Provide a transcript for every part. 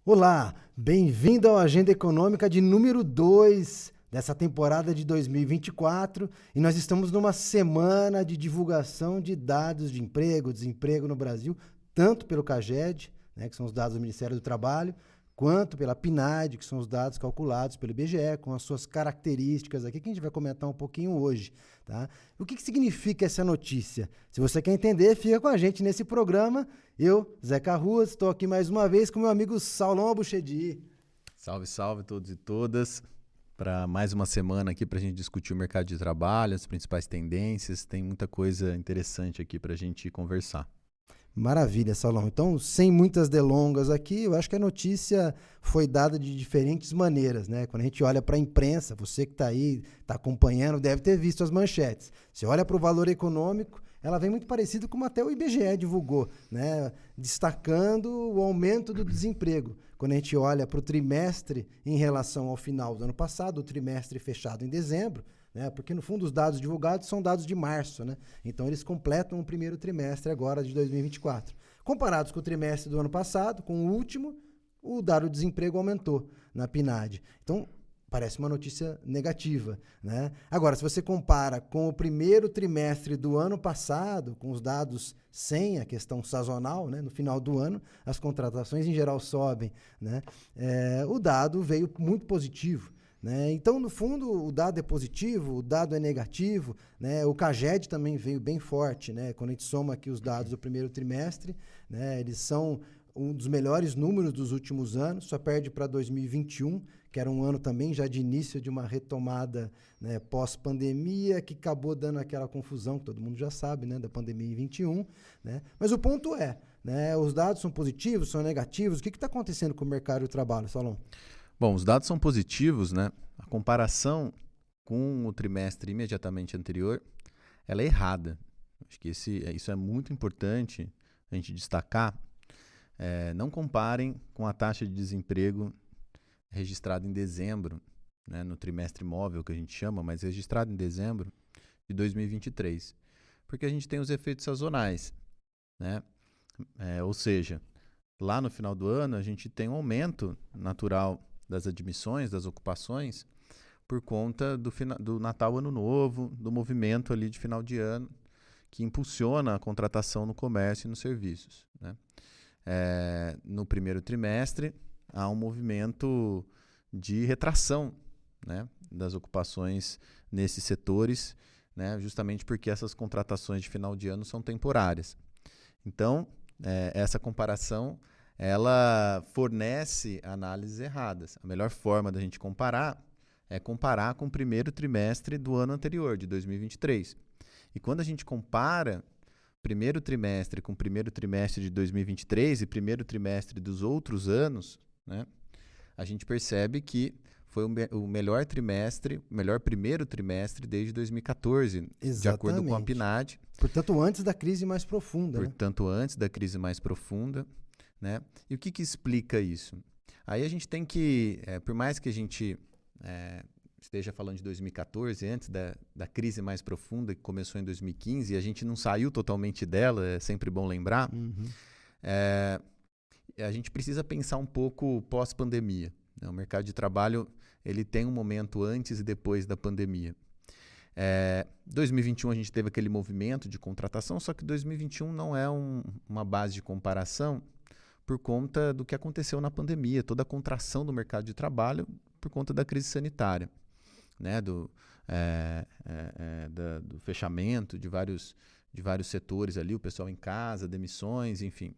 Olá, bem-vindo ao Agenda Econômica de número 2 dessa temporada de 2024 e nós estamos numa semana de divulgação de dados de emprego, desemprego no Brasil, tanto pelo CAGED, né, que são os dados do Ministério do Trabalho, quanto pela PNAD, que são os dados calculados pelo IBGE, com as suas características aqui, que a gente vai comentar um pouquinho hoje. Tá? O que significa essa notícia? Se você quer entender, fica com a gente nesse programa. Eu, Zeca Ruas, estou aqui mais uma vez com meu amigo Saulão Abuchedi. Salve, salve todos e todas, para mais uma semana aqui para a gente discutir o mercado de trabalho, as principais tendências, tem muita coisa interessante aqui para a gente conversar. Maravilha, Saulão. Então, sem muitas delongas aqui, eu acho que a notícia foi dada de diferentes maneiras, né? Quando a gente olha para a imprensa, você que está aí, está acompanhando, deve ter visto as manchetes. Você olha para o valor econômico, ela vem muito parecido com até o IBGE divulgou, né? Destacando o aumento do desemprego. Quando a gente olha para o trimestre em relação ao final do ano passado, o trimestre fechado em dezembro, né? Porque no fundo os dados divulgados são dados de março, né? Então eles completam o primeiro trimestre agora de 2024. Comparados com o trimestre do ano passado, com o último, o dado de desemprego aumentou na PNAD. Então parece uma notícia negativa, né? Agora, se você compara com o primeiro trimestre do ano passado, com os dados sem a questão sazonal, né? No final do ano, as contratações em geral sobem, né? O dado veio muito positivo. Né? Então, no fundo, o dado é positivo, o dado é negativo, né? O CAGED também veio bem forte, né? Quando a gente soma aqui os dados do primeiro trimestre, né? Eles são um dos melhores números dos últimos anos, só perde para 2021, que era um ano também já de início de uma retomada, né, pós-pandemia, que acabou dando aquela confusão, que todo mundo já sabe, né, da pandemia em 21. Né? Mas o ponto é, né, os dados são positivos, são negativos, o que está acontecendo com o mercado de trabalho, Salom? Bom, os dados são positivos, né? A comparação com o trimestre imediatamente anterior, ela é errada. Acho que isso é muito importante a gente destacar. Não comparem com a taxa de desemprego registrada em dezembro, né, no trimestre móvel que a gente chama, mas registrado em dezembro de 2023, porque a gente tem os efeitos sazonais, né? Ou seja, lá no final do ano a gente tem um aumento natural das admissões, das ocupações, por conta do Natal, Ano Novo, do movimento ali de final de ano, que impulsiona a contratação no comércio e nos serviços, né? No primeiro trimestre, há um movimento de retração, né, das ocupações nesses setores, né, justamente porque essas contratações de final de ano são temporárias. Então, essa comparação ela fornece análises erradas. A melhor forma da gente comparar é comparar com o primeiro trimestre do ano anterior, de 2023. E quando a gente compara primeiro trimestre com primeiro trimestre de 2023 e primeiro trimestre dos outros anos, né, a gente percebe que foi o melhor trimestre, o melhor primeiro trimestre desde 2014, Exatamente. de acordo com a PNAD. Portanto, antes da crise mais profunda. Portanto, antes da crise mais profunda. Né? E o que explica isso? Aí a gente tem que, por mais que a gente esteja falando de 2014, antes da crise mais profunda que começou em 2015, e a gente não saiu totalmente dela, é sempre bom lembrar, a gente precisa pensar um pouco pós-pandemia. Né? O mercado de trabalho ele tem um momento antes e depois da pandemia. 2021 a gente teve aquele movimento de contratação, só que 2021 não é uma base de comparação por conta do que aconteceu na pandemia, toda a contração do mercado de trabalho por conta da crise sanitária, né? Do fechamento de vários setores ali, o pessoal em casa, demissões, enfim.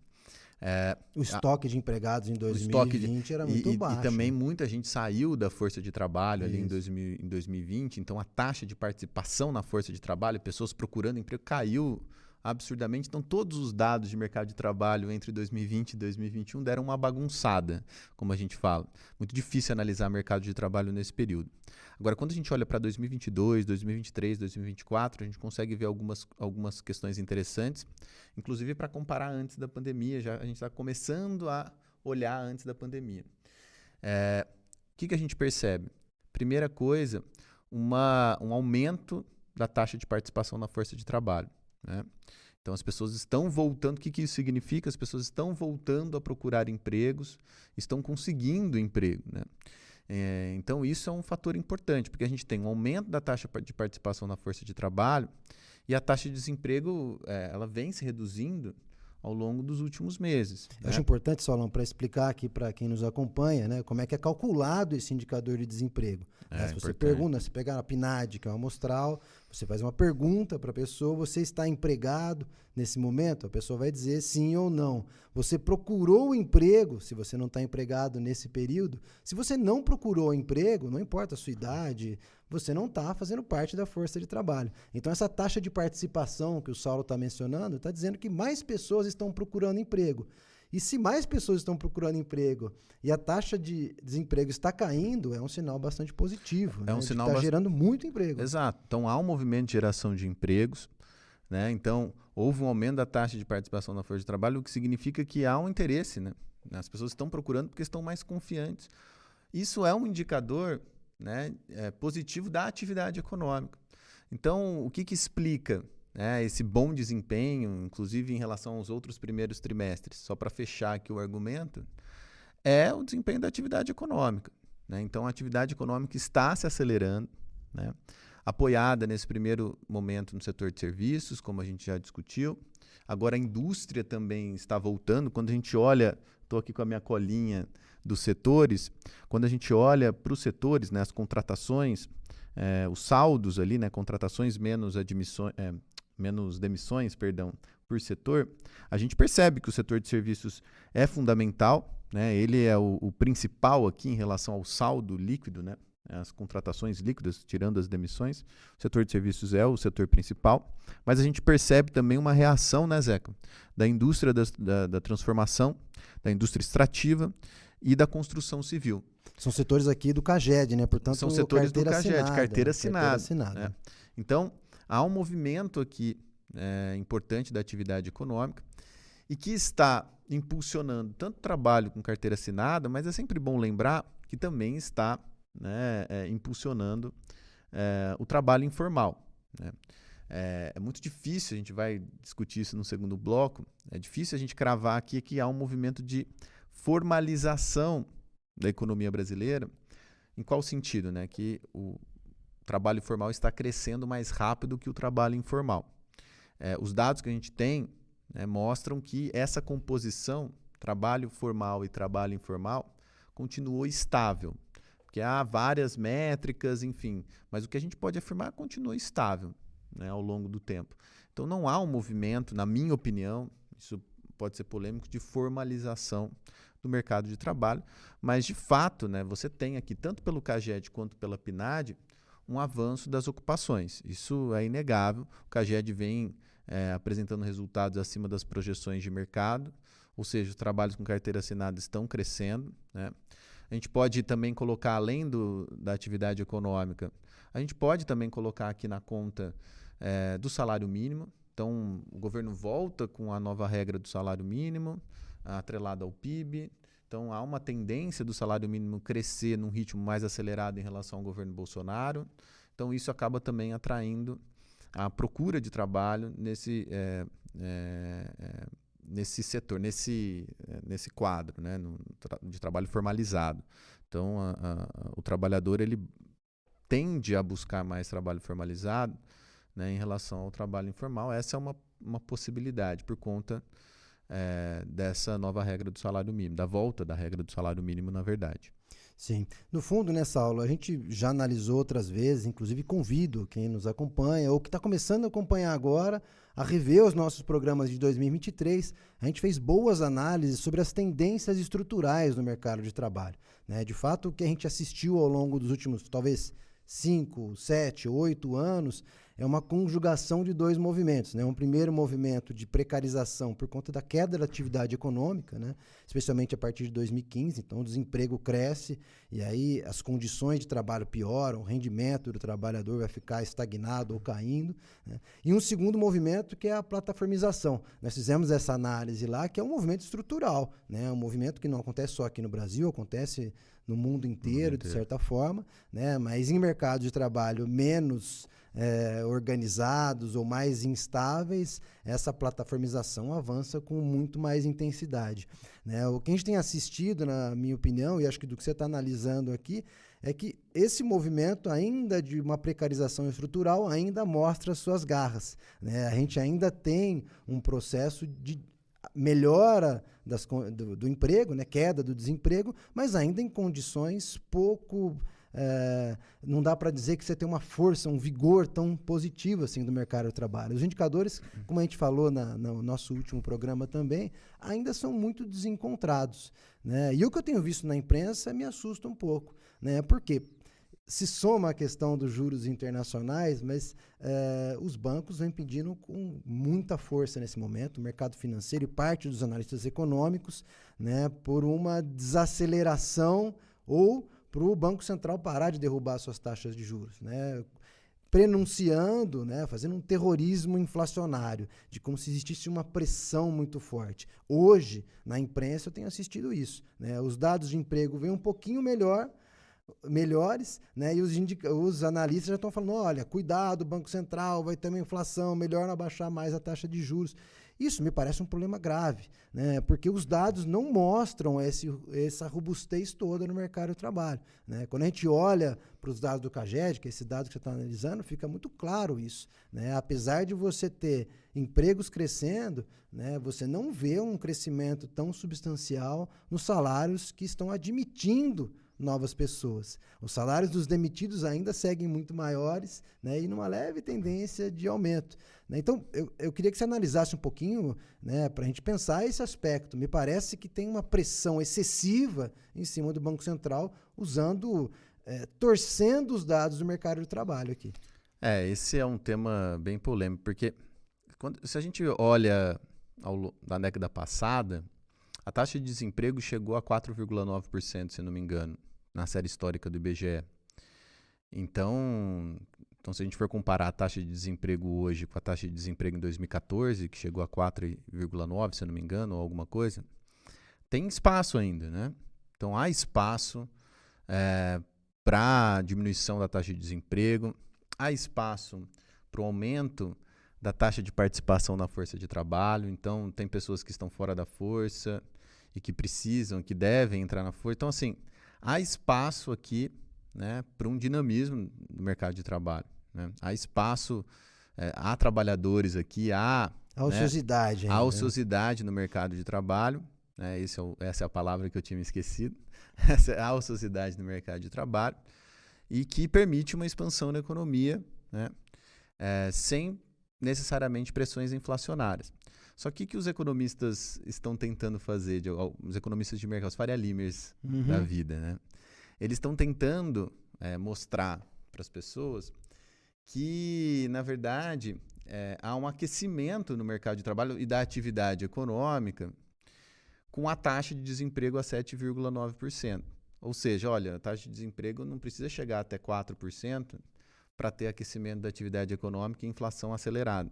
O estoque de empregados em 2020 era muito baixo. E também muita gente saiu da força de trabalho ali em 2020, então a taxa de participação na força de trabalho, pessoas procurando emprego, caiu absurdamente. Então todos os dados de mercado de trabalho entre 2020 e 2021 deram uma bagunçada, como a gente fala. Muito difícil analisar mercado de trabalho nesse período. Agora, quando a gente olha para 2022, 2023, 2024, a gente consegue ver algumas questões interessantes, inclusive para comparar antes da pandemia. A gente está começando a olhar antes da pandemia. O que a gente percebe? Primeira coisa, um aumento da taxa de participação na força de trabalho, né? Então, as pessoas estão voltando. O que isso significa? As pessoas estão voltando a procurar empregos, estão conseguindo emprego, né? Então, isso é um fator importante, porque a gente tem um aumento da taxa de participação na força de trabalho e a taxa de desemprego ela vem se reduzindo ao longo dos últimos meses. Eu acho importante, Solon, para explicar aqui para quem nos acompanha, né, como é que é calculado esse indicador de desemprego. Se você pergunta, se pegar a PNAD, que é uma amostral, você faz uma pergunta para a pessoa, você está empregado nesse momento? A pessoa vai dizer sim ou não. Você procurou o emprego, se você não está empregado nesse período. Se você não procurou emprego, não importa a sua idade, você não está fazendo parte da força de trabalho. Então, essa taxa de participação que o Saulo está mencionando, está dizendo que mais pessoas estão procurando emprego. E se mais pessoas estão procurando emprego e a taxa de desemprego está caindo, é um sinal bastante positivo. É um sinal está gerando muito emprego. Exato. Então, há um movimento de geração de empregos, né? Então, houve um aumento da taxa de participação na força de trabalho, o que significa que há um interesse, né? As pessoas estão procurando porque estão mais confiantes. Isso é um indicador, né, positivo da atividade econômica. Então, o que explica, né, esse bom desempenho, inclusive em relação aos outros primeiros trimestres? Só para fechar aqui o argumento, é o desempenho da atividade econômica, né? Então, a atividade econômica está se acelerando, né, apoiada nesse primeiro momento no setor de serviços, como a gente já discutiu. Agora, a indústria também está voltando. Quando a gente olha, estou aqui com a minha colinha dos setores, quando a gente olha para os setores, né, as contratações, os saldos ali, né, contratações menos demissões, por setor, a gente percebe que o setor de serviços é fundamental, né, ele é o principal aqui em relação ao saldo líquido, né, as contratações líquidas, tirando as demissões. O setor de serviços é o setor principal, mas a gente percebe também uma reação, né, Zeca, da indústria da transformação, da indústria extrativa e da construção civil. São setores aqui do CAGED, né? Portanto, são setores do CAGED, carteira assinada. Né? Então, há um movimento aqui importante da atividade econômica e que está impulsionando tanto trabalho com carteira assinada, mas é sempre bom lembrar que também está, né, impulsionando o trabalho informal, né? É muito difícil, a gente vai discutir isso no segundo bloco, é difícil a gente cravar aqui que há um movimento de formalização da economia brasileira. Em qual sentido? Né? Que o trabalho formal está crescendo mais rápido que o trabalho informal. Os dados que a gente tem, né, mostram que essa composição, trabalho formal e trabalho informal, continuou estável. Porque há várias métricas, enfim, mas o que a gente pode afirmar continua estável, né, ao longo do tempo. Então não há um movimento, na minha opinião, isso pode ser polêmico, de formalização do mercado de trabalho, mas de fato, né, você tem aqui, tanto pelo CAGED quanto pela PNAD, um avanço das ocupações. Isso é inegável. O CAGED vem apresentando resultados acima das projeções de mercado, ou seja, os trabalhos com carteira assinada estão crescendo, né? A gente pode também colocar, além da atividade econômica, a gente pode também colocar aqui na conta do salário mínimo. Então, o governo volta com a nova regra do salário mínimo, atrelada ao PIB. Então, há uma tendência do salário mínimo crescer num ritmo mais acelerado em relação ao governo Bolsonaro. Então, isso acaba também atraindo a procura de trabalho nesse setor, nesse quadro, né, de trabalho formalizado. Então, o trabalhador ele tende a buscar mais trabalho formalizado, né, em relação ao trabalho informal. Essa é uma possibilidade por conta dessa nova regra do salário mínimo, da volta da regra do salário mínimo, na verdade. Sim. No fundo, nessa aula, a gente já analisou outras vezes, inclusive convido quem nos acompanha ou que está começando a acompanhar agora a rever os nossos programas de 2023. A gente fez boas análises sobre as tendências estruturais no mercado de trabalho, né? De fato, o que a gente assistiu ao longo dos últimos, talvez, 5, 7, 8 anos, é uma conjugação de dois movimentos, né? Um primeiro movimento de precarização por conta da queda da atividade econômica, né? Especialmente a partir de 2015, então o desemprego cresce e aí as condições de trabalho pioram, o rendimento do trabalhador vai ficar estagnado ou caindo, né? E um segundo movimento que é a plataformização. Nós fizemos essa análise lá, que é um movimento estrutural, né? Um movimento que não acontece só aqui no Brasil, acontece no mundo inteiro, de certa forma, né? Mas em mercado de trabalho menos organizados ou mais instáveis, essa plataformização avança com muito mais intensidade, né? O que a gente tem assistido, na minha opinião, e acho que do que você está analisando aqui, é que esse movimento ainda de uma precarização estrutural ainda mostra suas garras, né? A gente ainda tem um processo de melhora do emprego, né? Queda do desemprego, mas ainda em condições pouco... não dá para dizer que você tem uma força, um vigor tão positivo assim do mercado de trabalho. Os indicadores, como a gente falou no nosso último programa também, ainda são muito desencontrados, né? E o que eu tenho visto na imprensa me assusta um pouco, né? Porque se soma a questão dos juros internacionais, mas os bancos vêm pedindo com muita força nesse momento, o mercado financeiro e parte dos analistas econômicos, né, por uma desaceleração ou para o Banco Central parar de derrubar suas taxas de juros, né? Prenunciando, né, fazendo um terrorismo inflacionário, de como se existisse uma pressão muito forte. Hoje, na imprensa, eu tenho assistido isso, né? Os dados de emprego vêm um pouquinho melhores, né? E os analistas já estão falando, olha, cuidado, o Banco Central vai ter uma inflação, melhor não abaixar mais a taxa de juros. Isso me parece um problema grave, né? Porque os dados não mostram essa robustez toda no mercado de trabalho, né? Quando a gente olha para os dados do CAGED, que é esse dado que você está analisando, fica muito claro isso, né? Apesar de você ter empregos crescendo, né, você não vê um crescimento tão substancial nos salários que estão admitindo novas pessoas. Os salários dos demitidos ainda seguem muito maiores, né, e numa leve tendência de aumento, né? Então, eu queria que você analisasse um pouquinho, né, para a gente pensar esse aspecto. Me parece que tem uma pressão excessiva em cima do Banco Central, torcendo os dados do mercado de trabalho aqui. Esse é um tema bem polêmico, porque se a gente olha na década passada, a taxa de desemprego chegou a 4,9%, se não me engano, na série histórica do IBGE. Então, se a gente for comparar a taxa de desemprego hoje com a taxa de desemprego em 2014, que chegou a 4,9%, se não me engano, ou alguma coisa, tem espaço ainda, né? Então, há espaço para diminuição da taxa de desemprego, há espaço para o aumento da taxa de participação na força de trabalho. Então, tem pessoas que estão fora da força e que precisam, que devem entrar na força. Então, assim, há espaço aqui, né, para um dinamismo no mercado de trabalho, né? Há espaço, há trabalhadores aqui, há ociosidade, há ociosidade no mercado de trabalho, né? Essa é a palavra que eu tinha me esquecido. Há ociosidade no mercado de trabalho e que permite uma expansão da economia, né, sem necessariamente pressões inflacionárias. Só que os economistas estão tentando fazer, os economistas de mercado, os Faria Limers da vida, né? Eles estão tentando mostrar para as pessoas que, na verdade, há um aquecimento no mercado de trabalho e da atividade econômica com a taxa de desemprego a 7,9%. Ou seja, olha, a taxa de desemprego não precisa chegar até 4% para ter aquecimento da atividade econômica e inflação acelerada.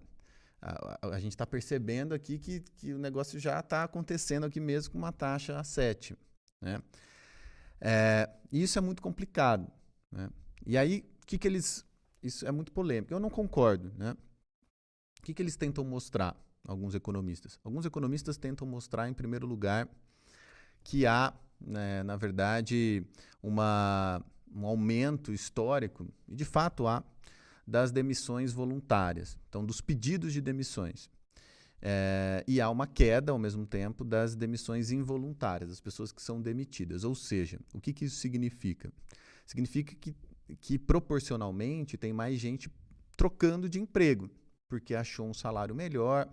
A gente está percebendo aqui que o negócio já está acontecendo aqui mesmo com uma taxa a 7%, né? E isso é muito complicado, né? E aí, isso é muito polêmico. Eu não concordo, né? O que eles tentam mostrar, alguns economistas? Alguns economistas tentam mostrar, em primeiro lugar, que há, né, na verdade, um aumento histórico, e de fato há, das demissões voluntárias, então dos pedidos de demissões. E há uma queda, ao mesmo tempo, das demissões involuntárias, das pessoas que são demitidas. Ou seja, o que isso significa? Significa que proporcionalmente tem mais gente trocando de emprego, porque achou um salário melhor.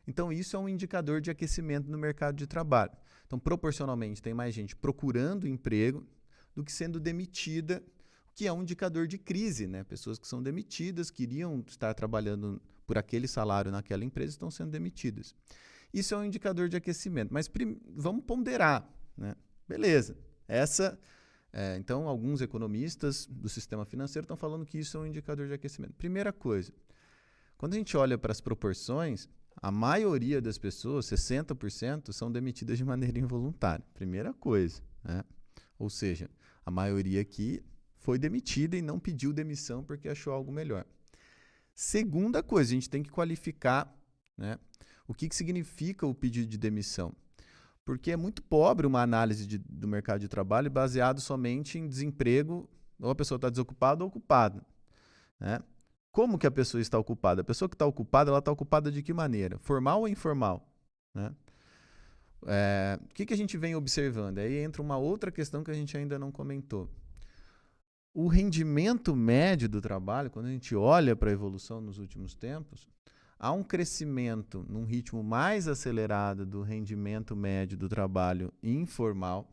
Então, isso é um indicador de aquecimento no mercado de trabalho. Então, proporcionalmente, tem mais gente procurando emprego do que sendo demitida, que é um indicador de crise, né? Pessoas que são demitidas, queriam estar trabalhando por aquele salário naquela empresa, estão sendo demitidas. Isso é um indicador de aquecimento. Mas vamos ponderar, né? Beleza. Então, alguns economistas do sistema financeiro estão falando que isso é um indicador de aquecimento. Primeira coisa, quando a gente olha para as proporções, a maioria das pessoas, 60%, são demitidas de maneira involuntária. Primeira coisa, né? Ou seja, A maioria aqui foi demitida e não pediu demissão porque achou algo melhor. Segunda coisa, a gente tem que qualificar, né, o que significa o pedido de demissão. Porque é muito pobre uma análise do mercado de trabalho baseado somente em desemprego, ou a pessoa está desocupada ou ocupada, né? Como que a pessoa está ocupada? A pessoa que está ocupada, ela está ocupada de que maneira? Formal ou informal? Né? O que a gente vem observando? Aí entra uma outra questão que a gente ainda não comentou. O rendimento médio do trabalho, quando a gente olha para a evolução nos últimos tempos, há um crescimento num ritmo mais acelerado do rendimento médio do trabalho informal,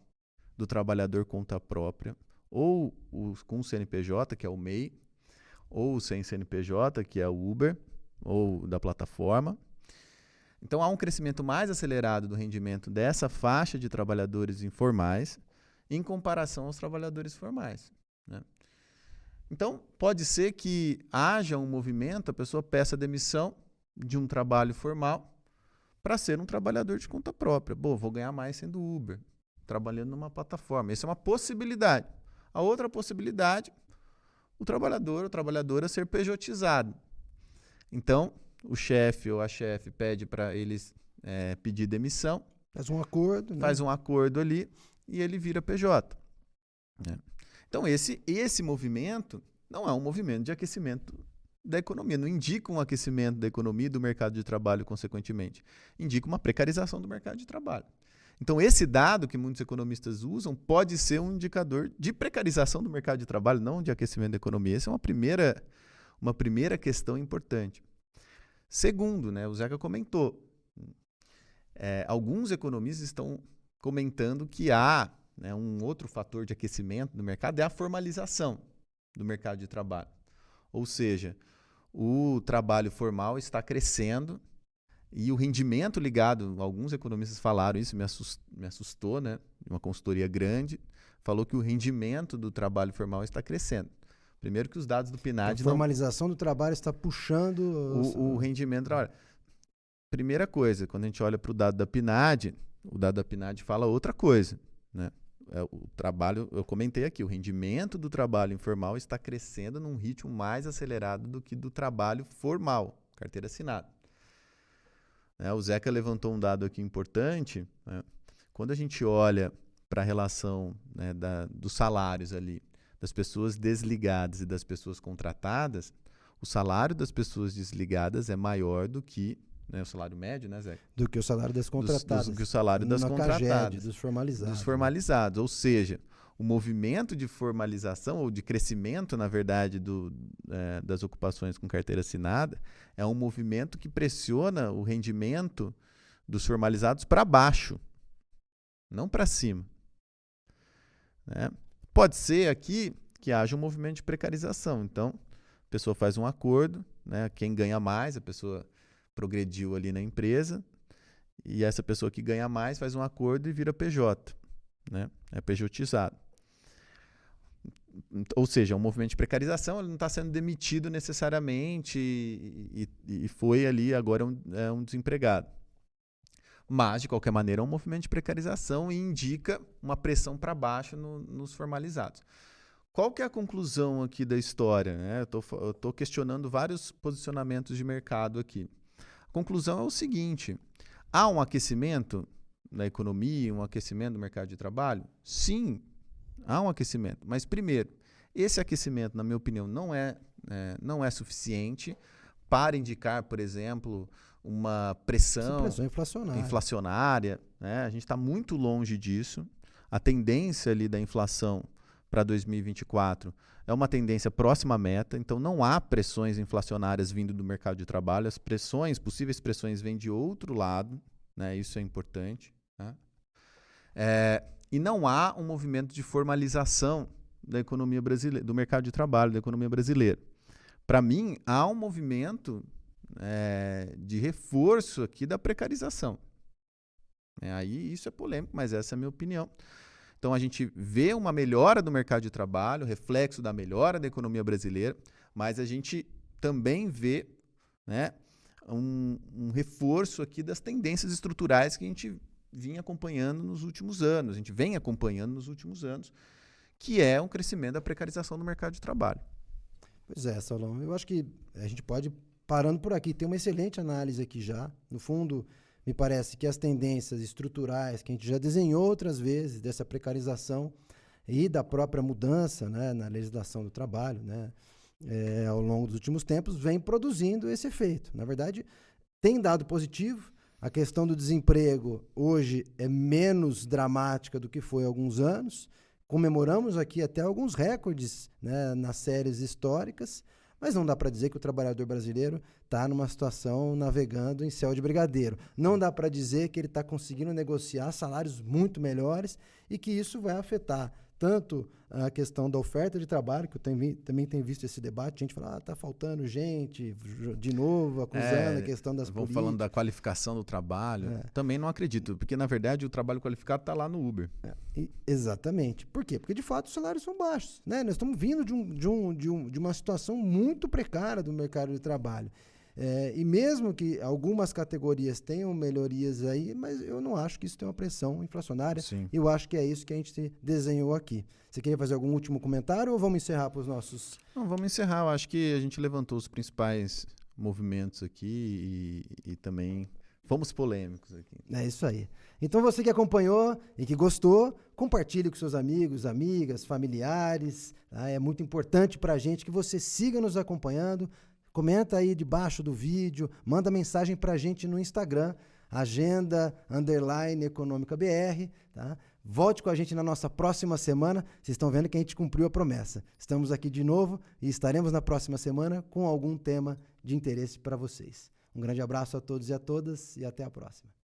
do trabalhador conta própria, ou com CNPJ, que é o MEI, ou sem CNPJ, que é o Uber, ou da plataforma. Então, há um crescimento mais acelerado do rendimento dessa faixa de trabalhadores informais em comparação aos trabalhadores formais, né? Então, pode ser que haja um movimento, a pessoa peça demissão de um trabalho formal para ser um trabalhador de conta própria. Bom, vou ganhar mais sendo Uber, trabalhando numa plataforma. Essa é uma possibilidade. A outra possibilidade, o trabalhador ou trabalhadora ser pejotizado. Então, o chefe ou a chefe pede para eles pedir demissão. Faz um acordo. Né? Faz um acordo ali e ele vira PJ. Né? Então, esse movimento não é um movimento de aquecimento da economia. Não indica um aquecimento da economia e do mercado de trabalho, consequentemente. Indica uma precarização do mercado de trabalho. Então, esse dado que muitos economistas usam pode ser um indicador de precarização do mercado de trabalho, não de aquecimento da economia. Essa é uma primeira questão importante. Segundo, né, o Zeca comentou, alguns economistas estão comentando que há, né, um outro fator de aquecimento do mercado, é a formalização do mercado de trabalho. Ou seja, o trabalho formal está crescendo e o rendimento ligado, alguns economistas falaram isso, me assustou, né? Uma consultoria grande, falou que o rendimento do trabalho formal está crescendo. Primeiro que os dados do PNAD... A formalização do trabalho está puxando... O rendimento do trabalho. Primeira coisa, quando a gente olha para o dado da PNAD, o dado da PNAD fala outra coisa, né? O trabalho, eu comentei aqui, o rendimento do trabalho informal está crescendo num ritmo mais acelerado do que do trabalho formal, carteira assinada. O Zeca levantou um dado aqui importante, né? Quando a gente olha para a relação, né, dos salários ali, das pessoas desligadas e das pessoas contratadas, o salário das pessoas desligadas é maior do que, né, o salário médio, né, Zeca? Do que o salário das contratadas. Do que o salário das contratadas. CAGED, dos formalizados. Dos formalizados, né? Ou seja, o movimento de formalização, ou de crescimento, na verdade, das ocupações com carteira assinada, é um movimento que pressiona o rendimento dos formalizados para baixo, não para cima. Né? Pode ser aqui que haja um movimento de precarização. Então, a pessoa faz um acordo, né? Quem ganha mais, a pessoa progrediu ali na empresa, e essa pessoa que ganha mais faz um acordo e vira PJ, né? É pejotizado. Ou seja, é um movimento de precarização, ele não está sendo demitido necessariamente e foi ali, agora é um desempregado. Mas, de qualquer maneira, é um movimento de precarização e indica uma pressão para baixo nos formalizados. Qual que é a conclusão aqui da história? Né? Eu estou questionando vários posicionamentos de mercado aqui. A conclusão é o seguinte: há um aquecimento da economia, um aquecimento do mercado de trabalho? Sim, há um aquecimento. Mas, primeiro, esse aquecimento, na minha opinião, não é suficiente para indicar, por exemplo, uma pressão inflacionária. Né? A gente está muito longe disso. A tendência ali da inflação para 2024 é uma tendência próxima à meta, então não há pressões inflacionárias vindo do mercado de trabalho. As possíveis pressões vêm de outro lado, né? Isso é importante. Né? E não há um movimento de formalização da economia brasileira, do mercado de trabalho, da economia brasileira. Para mim, há um movimento de reforço aqui da precarização. Aí isso é polêmico, mas essa é a minha opinião. Então, a gente vê uma melhora do mercado de trabalho, reflexo da melhora da economia brasileira, mas a gente também vê, né, um reforço aqui das tendências estruturais que a gente vinha acompanhando nos últimos anos. A gente vem acompanhando nos últimos anos, que é um crescimento da precarização do mercado de trabalho. Pois é, Saulão. Eu acho que a gente pode, parando por aqui, tem uma excelente análise aqui já. No fundo, me parece que as tendências estruturais que a gente já desenhou outras vezes, dessa precarização e da própria mudança, né, na legislação do trabalho, né, ao longo dos últimos tempos, vem produzindo esse efeito. Na verdade, tem dado positivo. A questão do desemprego hoje é menos dramática do que foi há alguns anos. Comemoramos aqui até alguns recordes, né, nas séries históricas, mas não dá para dizer que o trabalhador brasileiro está numa situação navegando em céu de brigadeiro. Não dá para dizer que ele está conseguindo negociar salários muito melhores e que isso vai afetar tanto a questão da oferta de trabalho, que eu também tenho visto esse debate, gente fala, tá faltando gente, de novo, acusando a questão das políticas. Falando da qualificação do trabalho. Também não acredito, porque na verdade o trabalho qualificado está lá no Uber. Exatamente. Por quê? Porque de fato os salários são baixos, né? Nós estamos vindo de uma situação muito precária do mercado de trabalho. E mesmo que algumas categorias tenham melhorias aí, mas eu não acho que isso tem uma pressão inflacionária. Sim. Eu acho que é isso que a gente desenhou aqui. Você queria fazer algum último comentário ou vamos encerrar para os nossos... Não, vamos encerrar. Eu acho que a gente levantou os principais movimentos aqui e também fomos polêmicos aqui. É isso aí. Então você que acompanhou e que gostou, compartilhe com seus amigos, amigas, familiares. Tá? É muito importante para a gente que você siga nos acompanhando. Comenta aí debaixo do vídeo, manda mensagem pra gente no Instagram, agenda_econômica_br, tá? Volte com a gente na nossa próxima semana. Vocês estão vendo que a gente cumpriu a promessa. Estamos aqui de novo e estaremos na próxima semana com algum tema de interesse para vocês. Um grande abraço a todos e a todas e até a próxima.